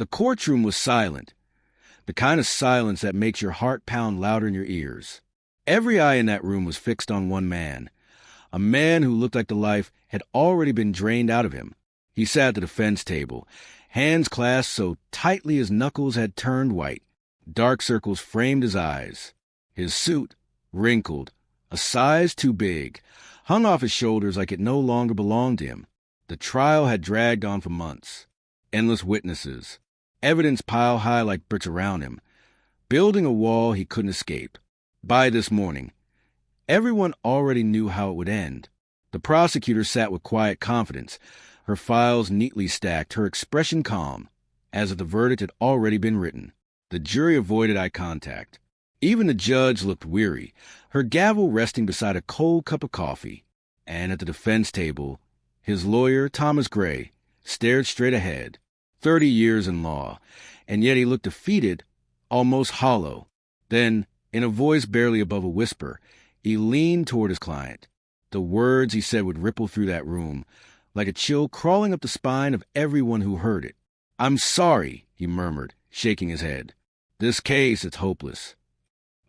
The courtroom was silent, the kind of silence that makes your heart pound louder in your ears. Every eye in that room was fixed on one man, a man who looked like the life had already been drained out of him. He sat at the defense table, hands clasped so tightly his knuckles had turned white. Dark circles framed his eyes. His suit, wrinkled, a size too big, hung off his shoulders like it no longer belonged to him. The trial had dragged on for months. Endless witnesses, evidence piled high like bricks around him, building a wall he couldn't escape. By this morning, everyone already knew how it would end. The prosecutor sat with quiet confidence, her files neatly stacked, her expression calm, as if the verdict had already been written. The jury avoided eye contact. Even the judge looked weary, her gavel resting beside a cold cup of coffee. And at the defense table, his lawyer, Thomas Gray, stared straight ahead. 30 years in law, and yet he looked defeated, almost hollow. Then, in a voice barely above a whisper, he leaned toward his client. The words he said would ripple through that room, like a chill crawling up the spine of everyone who heard it. "I'm sorry," he murmured, shaking his head. "This case, it's hopeless."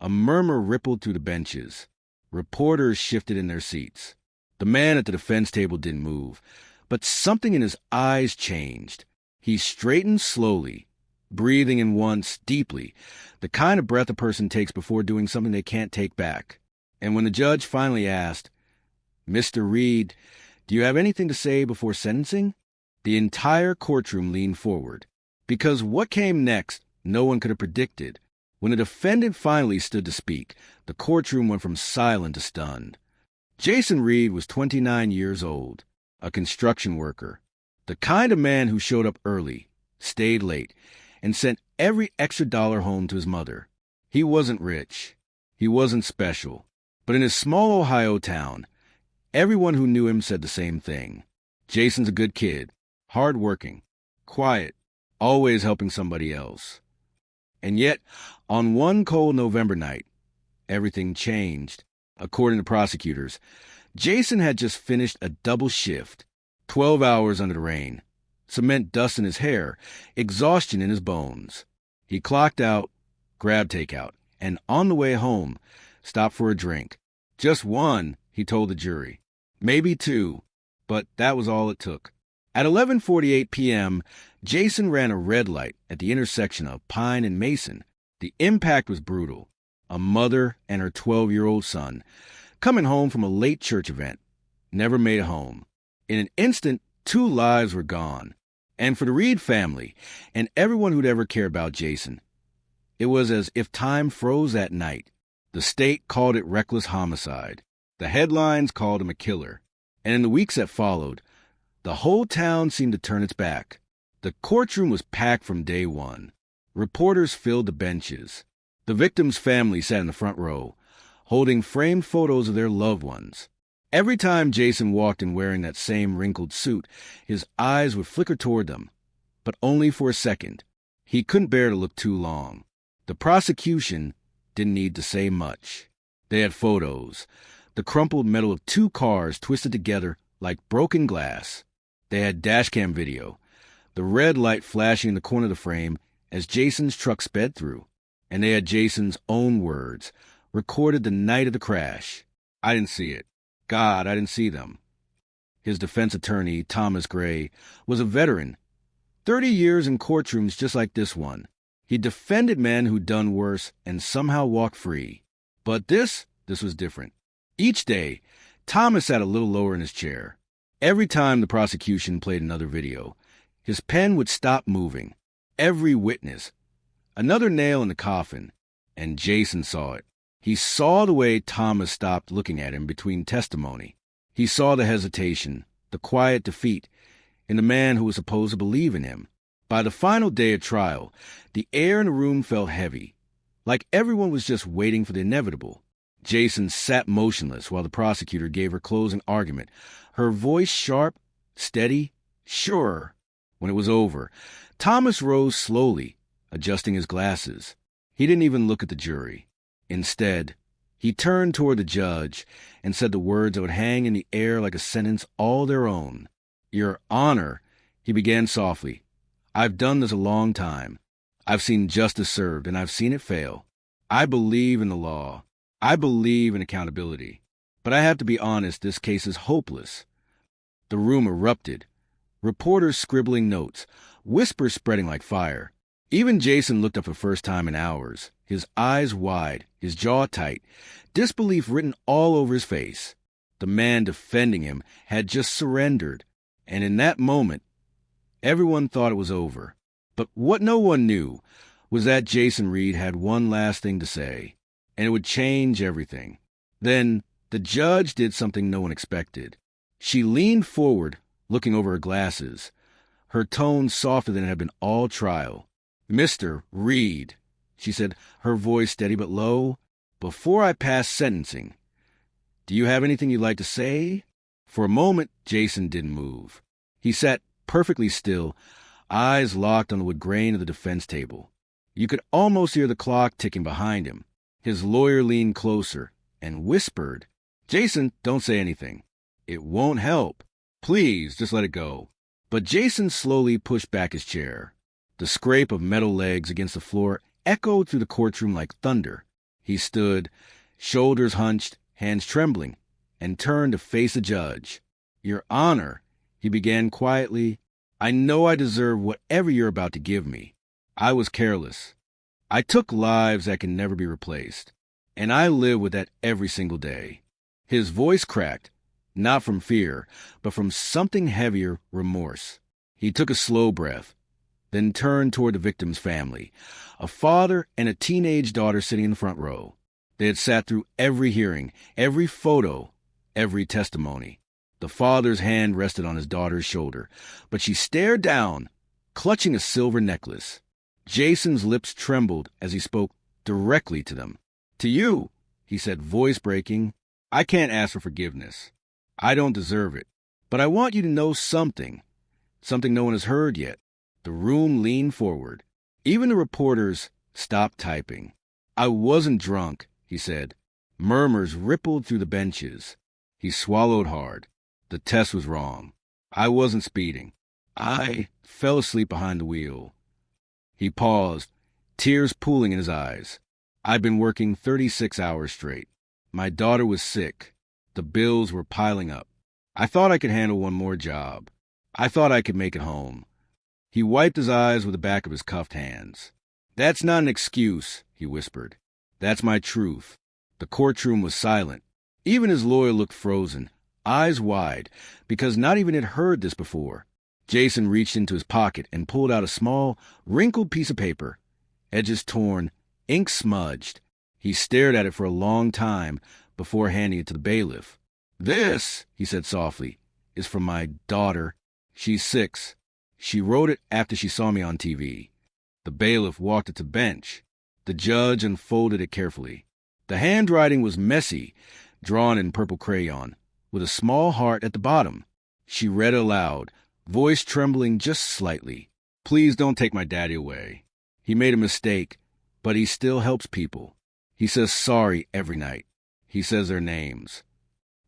A murmur rippled through the benches. Reporters shifted in their seats. The man at the defense table didn't move, but something in his eyes changed. He straightened slowly, breathing in once, deeply, the kind of breath a person takes before doing something they can't take back. And when the judge finally asked, "Mr. Reed, do you have anything to say before sentencing?" the entire courtroom leaned forward. Because what came next, no one could have predicted. When the defendant finally stood to speak, the courtroom went from silent to stunned. Jason Reed was 29 years old, a construction worker, the kind of man who showed up early, stayed late, and sent every extra dollar home to his mother. He wasn't rich. He wasn't special. But in his small Ohio town, everyone who knew him said the same thing. Jason's a good kid, hard-working, quiet, always helping somebody else. And yet, on one cold November night, everything changed. According to prosecutors, Jason had just finished a double shift, 12 hours under the rain, cement dust in his hair, exhaustion in his bones. He clocked out, grabbed takeout, and on the way home, stopped for a drink. Just one, he told the jury. Maybe two, but that was all it took. At 11:48 p.m., Jason ran a red light at the intersection of Pine and Mason. The impact was brutal. A mother and her 12-year-old son, coming home from a late church event, never made it home. In an instant, 2 lives were gone. And for the Reed family, and everyone who'd ever cared about Jason, it was as if time froze that night. The state called it reckless homicide. The headlines called him a killer. And in the weeks that followed, the whole town seemed to turn its back. The courtroom was packed from day one. Reporters filled the benches. The victims' families sat in the front row, holding framed photos of their loved ones. Every time Jason walked in wearing that same wrinkled suit, his eyes would flicker toward them, but only for a second. He couldn't bear to look too long. The prosecution didn't need to say much. They had photos, the crumpled metal of 2 cars twisted together like broken glass. They had dashcam video, the red light flashing in the corner of the frame as Jason's truck sped through. And they had Jason's own words, recorded the night of the crash. "I didn't see it. God, I didn't see them." His defense attorney, Thomas Gray, was a veteran. 30 years in courtrooms just like this one. He defended men who'd done worse and somehow walked free. But this was different. Each day, Thomas sat a little lower in his chair. Every time the prosecution played another video, his pen would stop moving. Every witness, another nail in the coffin, and Jason saw it. He saw the way Thomas stopped looking at him between testimony. He saw the hesitation, the quiet defeat, in the man who was supposed to believe in him. By the final day of trial, the air in the room felt heavy, like everyone was just waiting for the inevitable. Jason sat motionless while the prosecutor gave her closing argument, her voice sharp, steady, sure. When it was over, Thomas rose slowly, adjusting his glasses. He didn't even look at the jury. Instead, he turned toward the judge and said the words that would hang in the air like a sentence all their own. "Your Honor," he began softly, I've done this a long time. I've seen justice served, and I've seen it fail. I believe in the law. I believe in accountability. But I have to be honest, this case is hopeless. The room erupted. Reporters scribbling notes, whispers spreading like fire. Even Jason looked up for the first time in hours, his eyes wide, his jaw tight, disbelief written all over his face. The man defending him had just surrendered, and in that moment, everyone thought it was over. But what no one knew was that Jason Reed had one last thing to say, and it would change everything. Then the judge did something no one expected. She leaned forward, looking over her glasses, her tone softer than it had been all trial. "Mr. Reed," she said, her voice steady but low, "before I pass sentencing, do you have anything you'd like to say?" For a moment, Jason didn't move. He sat perfectly still, eyes locked on the wood grain of the defense table. You could almost hear the clock ticking behind him. His lawyer leaned closer and whispered, "Jason, don't say anything. It won't help. Please, just let it go." But Jason slowly pushed back his chair. The scrape of metal legs against the floor echoed through the courtroom like thunder. He stood, shoulders hunched, hands trembling, and turned to face the judge. "Your Honor," he began quietly, "I know I deserve whatever you're about to give me. I was careless. I took lives that can never be replaced, and I live with that every single day." His voice cracked, not from fear, but from something heavier, remorse. He took a slow breath, then turned toward the victim's family, a father and a teenage daughter sitting in the front row. They had sat through every hearing, every photo, every testimony. The father's hand rested on his daughter's shoulder, but she stared down, clutching a silver necklace. Jason's lips trembled as he spoke directly to them. "To you," he said, voice breaking, "I can't ask for forgiveness. I don't deserve it. But I want you to know something no one has heard yet." The room leaned forward. Even the reporters stopped typing. "I wasn't drunk," he said. Murmurs rippled through the benches. He swallowed hard. "The test was wrong. I wasn't speeding. I fell asleep behind the wheel." He paused, tears pooling in his eyes. "I've been working 36 hours straight. My daughter was sick. The bills were piling up. I thought I could handle one more job. I thought I could make it home." He wiped his eyes with the back of his cuffed hands. "That's not an excuse," he whispered. "That's my truth." The courtroom was silent. Even his lawyer looked frozen, eyes wide, because not even had heard this before. Jason reached into his pocket and pulled out a small, wrinkled piece of paper, edges torn, ink smudged. He stared at it for a long time before handing it to the bailiff. "This," he said softly, "is from my daughter. She's 6. She wrote it after she saw me on TV." The bailiff walked it to the bench. The judge unfolded it carefully. The handwriting was messy, drawn in purple crayon, with a small heart at the bottom. She read aloud, voice trembling just slightly. "Please don't take my daddy away. He made a mistake, but he still helps people. He says sorry every night. He says their names."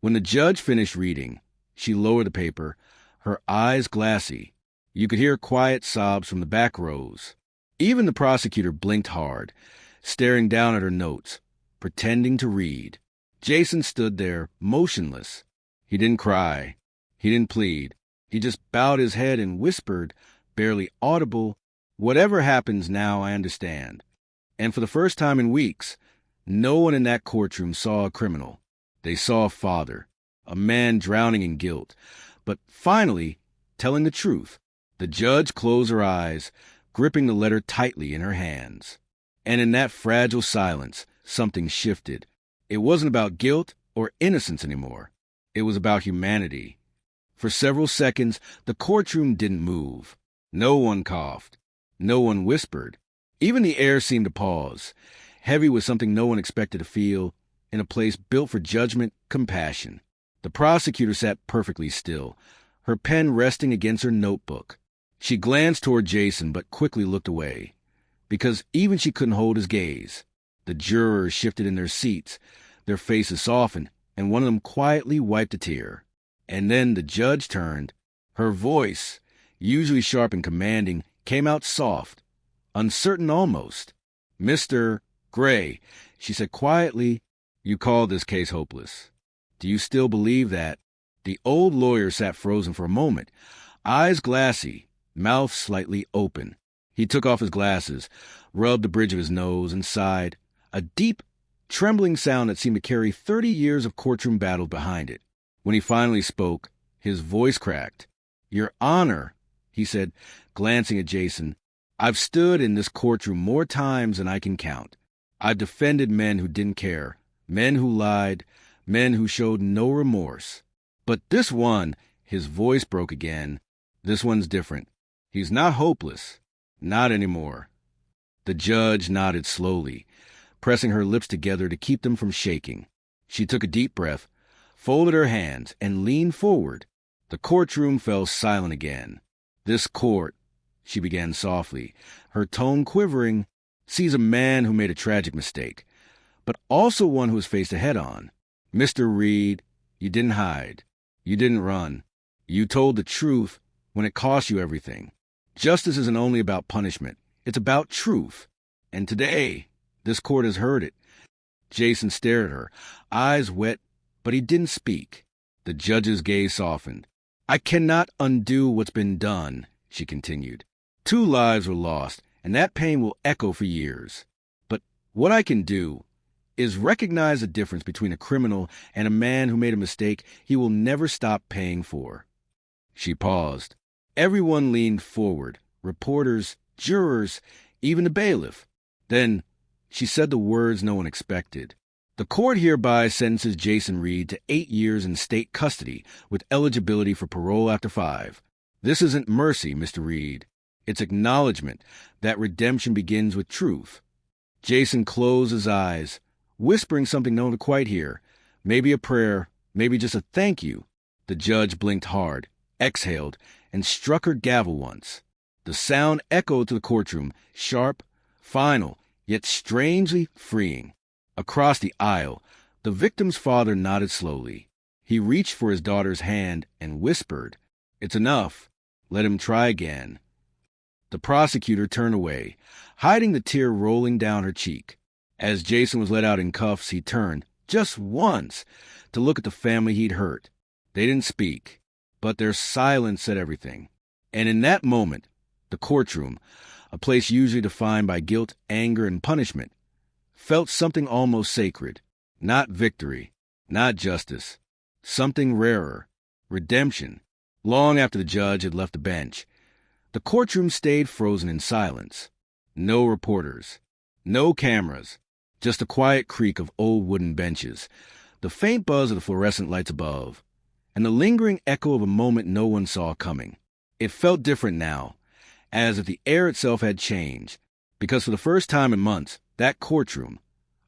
When the judge finished reading, she lowered the paper, her eyes glassy. You could hear quiet sobs from the back rows. Even the prosecutor blinked hard, staring down at her notes, pretending to read. Jason stood there, motionless. He didn't cry. He didn't plead. He just bowed his head and whispered, barely audible, "Whatever happens now, I understand." And for the first time in weeks, no one in that courtroom saw a criminal. They saw a father, a man drowning in guilt, but finally telling the truth. The judge closed her eyes, gripping the letter tightly in her hands. And in that fragile silence, something shifted. It wasn't about guilt or innocence anymore. It was about humanity. For several seconds, the courtroom didn't move. No one coughed. No one whispered. Even the air seemed to pause, heavy with something no one expected to feel, in a place built for judgment, compassion. The prosecutor sat perfectly still, her pen resting against her notebook. She glanced toward Jason, but quickly looked away, because even she couldn't hold his gaze. The jurors shifted in their seats, their faces softened, and one of them quietly wiped a tear. And then the judge turned. Her voice, usually sharp and commanding, came out soft, uncertain almost. "Mr. Gray," she said quietly, "you call this case hopeless. Do you still believe that?" The old lawyer sat frozen for a moment, eyes glassy, mouth slightly open. He took off his glasses, rubbed the bridge of his nose, and sighed, a deep, trembling sound that seemed to carry 30 years of courtroom battle behind it. When he finally spoke, his voice cracked. "Your Honor," he said, glancing at Jason, "I've stood in this courtroom more times than I can count. I've defended men who didn't care, men who lied, men who showed no remorse. But this one," his voice broke again, "this one's different. He's not hopeless. Not anymore." The judge nodded slowly, pressing her lips together to keep them from shaking. She took a deep breath, folded her hands, and leaned forward. The courtroom fell silent again. "This court," she began softly, her tone quivering, "sees a man who made a tragic mistake, but also one who was faced head-on. Mr. Reed, you didn't hide. You didn't run. You told the truth when it cost you everything. Justice isn't only about punishment. It's about truth. And today, this court has heard it." Jason stared at her, eyes wet, but he didn't speak. The judge's gaze softened. "I cannot undo what's been done," she continued. "2 lives were lost, and that pain will echo for years. But what I can do is recognize the difference between a criminal and a man who made a mistake he will never stop paying for." She paused. Everyone leaned forward, reporters, jurors, even the bailiff. Then she said the words no one expected. "The court hereby sentences Jason Reed to 8 years in state custody with eligibility for parole after 5. This isn't mercy, Mr. Reed. It's acknowledgement that redemption begins with truth." Jason closed his eyes, whispering something no one could quite hear. Maybe a prayer, maybe just a thank you. The judge blinked hard, exhaled, and struck her gavel once. The sound echoed through the courtroom, sharp, final, yet strangely freeing. Across the aisle, the victim's father nodded slowly. He reached for his daughter's hand and whispered, "It's enough. Let him try again." The prosecutor turned away, hiding the tear rolling down her cheek. As Jason was let out in cuffs, he turned, just once, to look at the family he'd hurt. They didn't speak, but their silence said everything. And in that moment, the courtroom, a place usually defined by guilt, anger, and punishment, felt something almost sacred. Not victory, not justice. Something rarer, redemption. Long after the judge had left the bench, the courtroom stayed frozen in silence. No reporters, no cameras, just the quiet creak of old wooden benches, the faint buzz of the fluorescent lights above, and the lingering echo of a moment no one saw coming. It felt different now, as if the air itself had changed, because for the first time in months, that courtroom,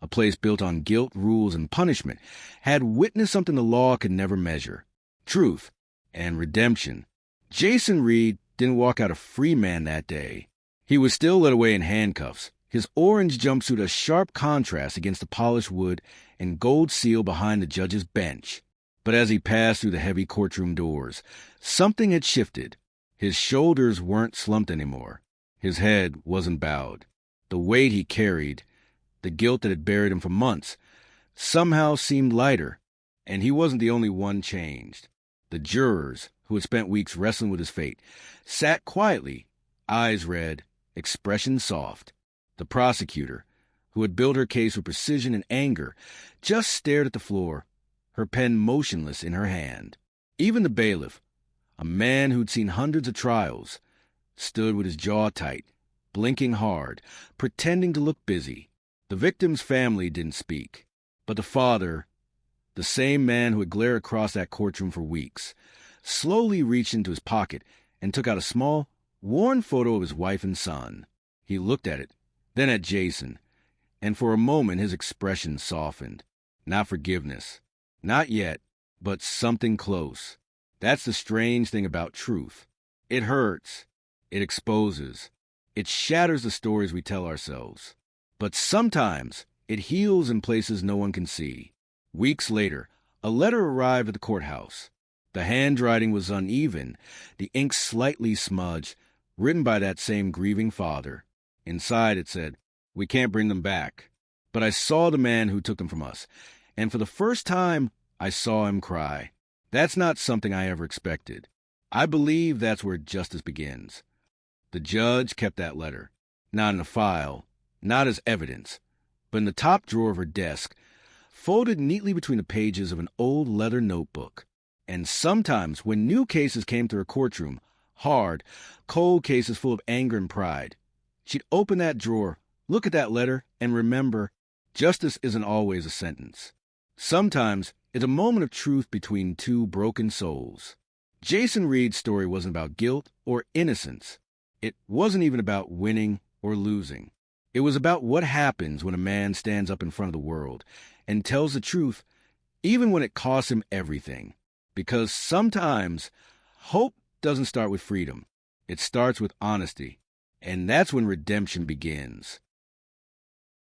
a place built on guilt, rules, and punishment, had witnessed something the law could never measure: truth and redemption. Jason Reed didn't walk out a free man that day. He was still led away in handcuffs, his orange jumpsuit a sharp contrast against the polished wood and gold seal behind the judge's bench. But as he passed through the heavy courtroom doors, something had shifted. His shoulders weren't slumped anymore. His head wasn't bowed. The weight he carried, the guilt that had buried him for months, somehow seemed lighter, and he wasn't the only one changed. The jurors, who had spent weeks wrestling with his fate, sat quietly, eyes red, expression soft. The prosecutor, who had built her case with precision and anger, just stared at the floor, her pen motionless in her hand. Even the bailiff, a man who'd seen hundreds of trials, stood with his jaw tight, blinking hard, pretending to look busy. The victim's family didn't speak, but the father, the same man who had glared across that courtroom for weeks, slowly reached into his pocket and took out a small, worn photo of his wife and son. He looked at it, then at Jason, and for a moment his expression softened. Not forgiveness. Not yet, but something close. That's the strange thing about truth. It hurts. It exposes. It shatters the stories we tell ourselves. But sometimes it heals in places no one can see. Weeks later, a letter arrived at the courthouse. The handwriting was uneven, the ink slightly smudged, written by that same grieving father. Inside it said, "We can't bring them back. But I saw the man who took them from us, and for the first time, I saw him cry." That's not something I ever expected. I believe that's where justice begins. The judge kept that letter, not in a file, not as evidence, but in the top drawer of her desk, folded neatly between the pages of an old leather notebook. And sometimes, when new cases came to her courtroom, hard, cold cases full of anger and pride, she'd open that drawer, look at that letter, and remember, justice isn't always a sentence. Sometimes it's a moment of truth between two broken souls. Jason Reed's story wasn't about guilt or innocence. It wasn't even about winning or losing. It was about what happens when a man stands up in front of the world and tells the truth, even when it costs him everything. Because sometimes hope doesn't start with freedom. It starts with honesty. And that's when redemption begins.